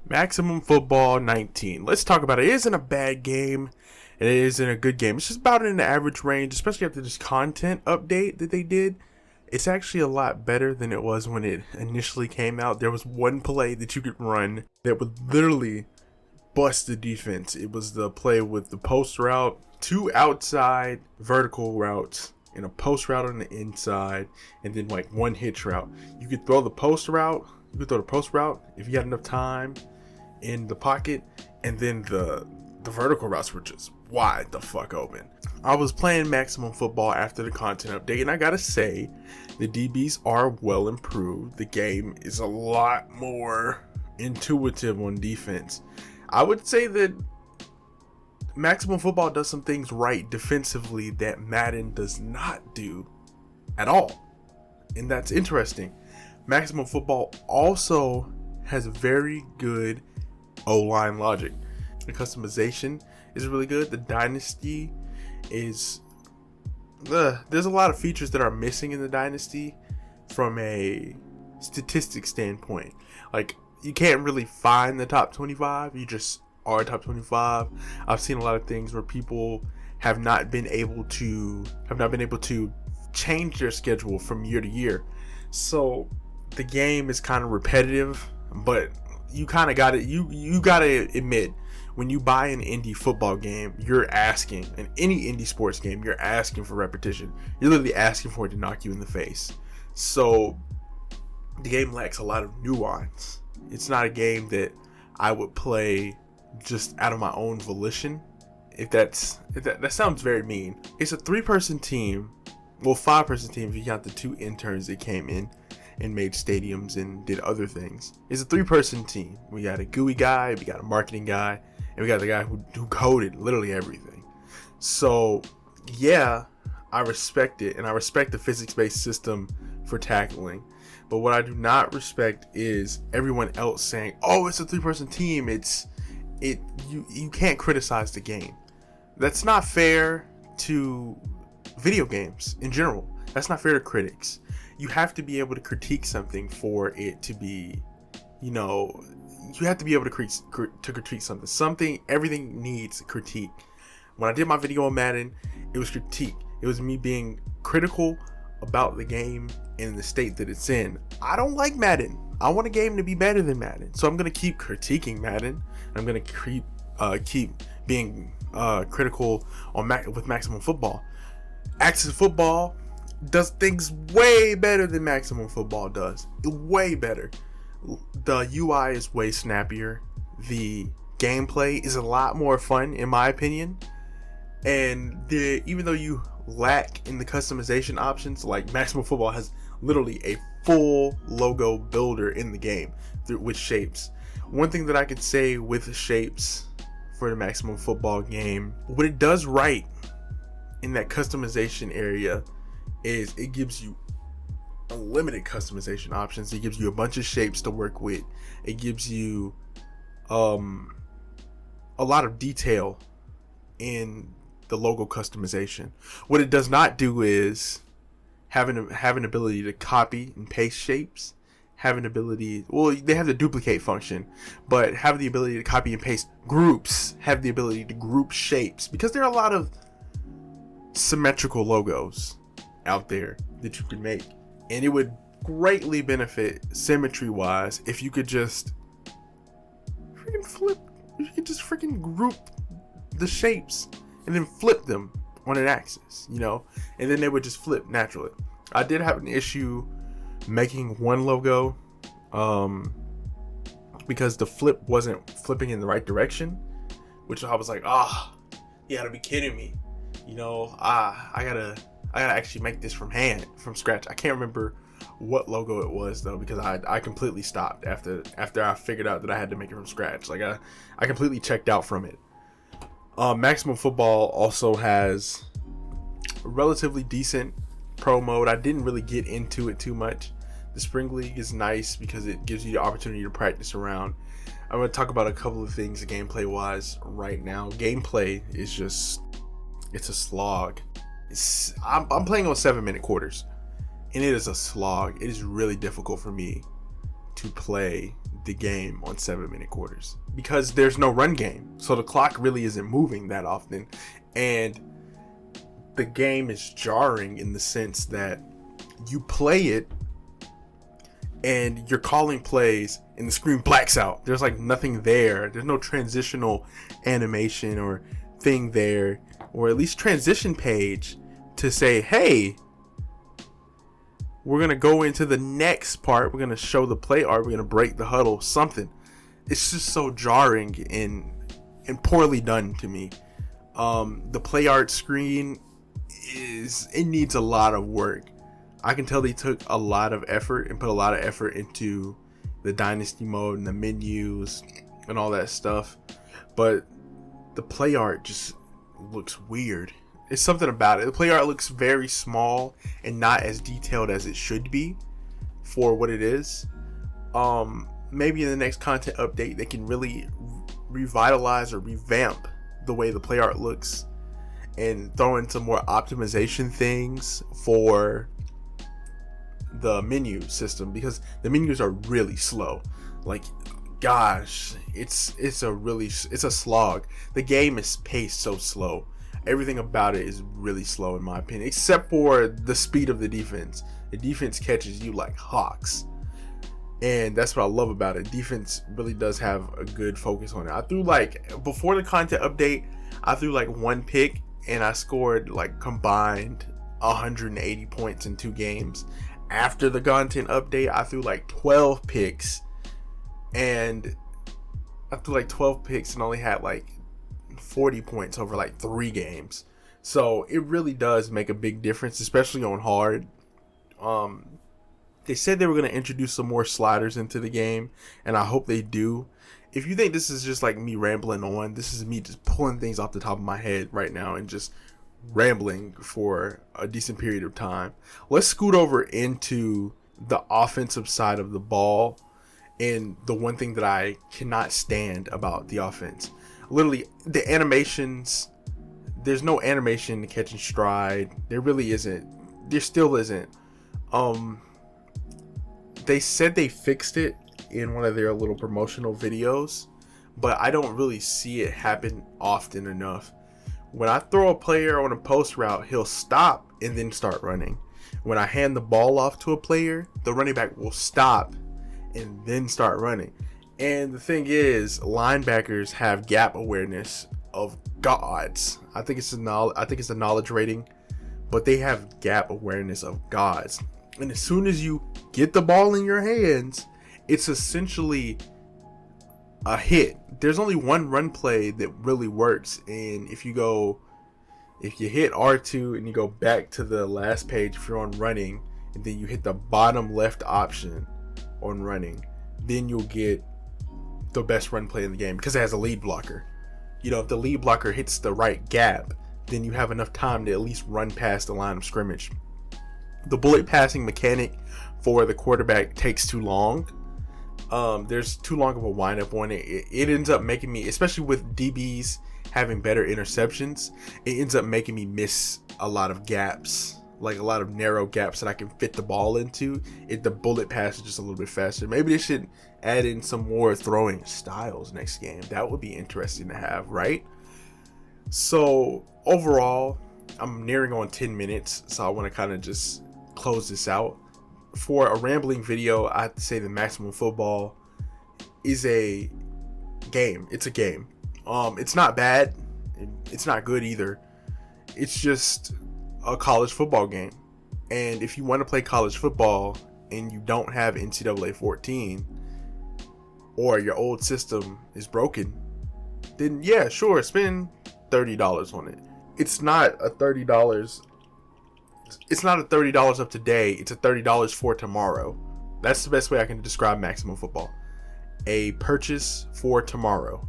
Maximum Football 19. Let's talk about it. It isn't a bad game. It isn't a good game. It's just about in the average range, especially after this content update that they did. It's actually a lot better than it was when it initially came out. There was one play that you could run that would literally bust the defense. It was the play with the post route, two outside vertical routes, and a post route on the inside, and then like one hitch route. You could throw the post route. You could throw the post route if you had enough time in the pocket, and then the vertical routes were just wide the fuck open. I was playing Maximum Football after the content update, and I gotta say, the DBs are well improved. The game is a lot more intuitive on defense. I would say that Maximum Football does some things right defensively that Madden does not do at all, and that's interesting. Maximum Football also has very good O-line logic. The customization is really good. The Dynasty is there's a lot of features that are missing in the Dynasty from a statistics standpoint. Like, you can't really find the top 25. You just are top 25. I've seen a lot of things where people have not been able to change their schedule from year to year. So the game is kind of repetitive, but you kind of got to you got to admit, when you buy an indie football game, you're asking, in any indie sports game, you're asking for repetition. You're literally asking for it to knock you in the face. So the game lacks a lot of nuance. It's not a game that I would play just out of my own volition. If that sounds very mean. It's a 3-person team, well, 5-person team if you count the 2 interns that came in and made stadiums and did other things. It's a 3-person team. We got a GUI guy, we got a marketing guy, and we got the guy who coded literally everything. So yeah, I respect it, and I respect the physics-based system for tackling. But what I do not respect is everyone else saying, "Oh, it's a 3-person team. You can't criticize the game." That's not fair to video games in general. That's not fair to critics. You have to be able to critique something for it to be, you have to be able to critique something. Everything needs critique. When I did my video on Madden, it was critique. It was me being critical about the game and the state that it's in. I don't like Madden. I want a game to be better than Madden. So I'm going to keep critiquing Madden. I'm going to keep being critical with Maximum Football. Axis Football does things way better than Maximum Football does. Way better. The UI is way snappier. The gameplay is a lot more fun, in my opinion. And even though you lack in the customization options, like Maximum Football has literally a full logo builder in the game with shapes. One thing that I could say with shapes for the Maximum Football game, what it does right in that customization area is it gives you unlimited customization options. It gives you a bunch of shapes to work with. It gives you a lot of detail in the logo customization. What it does not do is have an ability to copy and paste shapes. They have the duplicate function, but have the ability to copy and paste groups. Have the ability to group shapes, because there are a lot of symmetrical logos out there that you can make, and it would greatly benefit symmetry wise if you could just freaking group the shapes and then flip them on an axis, and then they would just flip naturally. I did have an issue making one logo because the flip wasn't flipping in the right direction, which I was like, you gotta be kidding me. I gotta actually make this from scratch. I can't remember what logo it was though, because I completely stopped after I figured out that I had to make it from scratch. Like I completely checked out from it. Maximum Football also has a relatively decent pro mode. I didn't really get into it too much. The Spring League is nice because it gives you the opportunity to practice around. I'm going to talk about a couple of things gameplay wise right now. Gameplay is it's a slog. I'm playing on 7-minute quarters, and it is a slog. It is really difficult for me to play the game on 7-minute quarters because there's no run game. So the clock really isn't moving that often. And the game is jarring in the sense that you play it and you're calling plays and the screen blacks out. There's like nothing there. There's no transitional animation or thing there, or at least transition page to say, hey, we're going to go into the next part. We're going to show the play art. We're going to break the huddle, something. It's just so jarring and poorly done to me. The play art screen it needs a lot of work. I can tell they took a lot of effort and put a lot of effort into the dynasty mode and the menus and all that stuff. But the play art just looks weird. It's something about it. The play art looks very small and not as detailed as it should be for what it is. Maybe in the next content update, they can really revitalize or revamp the way the play art looks and throw in some more optimization things for the menu system, because the menus are really slow. Like, gosh, it's a slog. The game is paced so slow. Everything about it is really slow in my opinion, except for the speed of the defense. The defense catches you like hawks, and that's what I love about it. Defense really does have a good focus on it. I threw before the content update, I threw one pick and I scored combined 180 points in 2 games. After the content update, I threw 12 picks, and I threw 12 picks and only had 40 points over 3 games. So it really does make a big difference, especially on hard. They said they were going to introduce some more sliders into the game, and I hope they do. If you think this is just me rambling on, this is me just pulling things off the top of my head right now and just rambling for a decent period of time. Let's scoot over into the offensive side of the ball, and the one thing that I cannot stand about the offense. Literally, the animations, there's no animation to catch and stride. There really isn't. There still isn't. They said they fixed it in one of their little promotional videos, but I don't really see it happen often enough. When I throw a player on a post route, he'll stop and then start running. When I hand the ball off to a player, the running back will stop and then start running. And the thing is, linebackers have gap awareness of gods. I think it's a knowledge rating, but they have gap awareness of gods. And as soon as you get the ball in your hands, it's essentially a hit. There's only one run play that really works, and if you hit R2 and you go back to the last page if you're on running, and then you hit the bottom left option on running, then you'll get the best run play in the game because it has a lead blocker. If the lead blocker hits the right gap, then you have enough time to at least run past the line of scrimmage. The bullet passing mechanic for the quarterback takes too long. There's too long of a windup on it. It ends up making me, especially with DBs having better interceptions, it ends up making me miss a lot of gaps, a lot of narrow gaps that I can fit the ball into. The bullet pass is just a little bit faster. Maybe they should add in some more throwing styles next game. That would be interesting to have, right? So overall, I'm nearing on 10 minutes, so I want to kind of just close this out. For a rambling video, I have to say the Maximum Football is a game. It's a game. It's not bad. It's not good either. It's just a college football game. And if you want to play college football and you don't have NCAA 14, or your old system is broken, then yeah, sure, spend $30 on it. It's not a $30. It's not a $30 of today. It's a $30 for tomorrow. That's the best way I can describe Maximum Football. A purchase for tomorrow.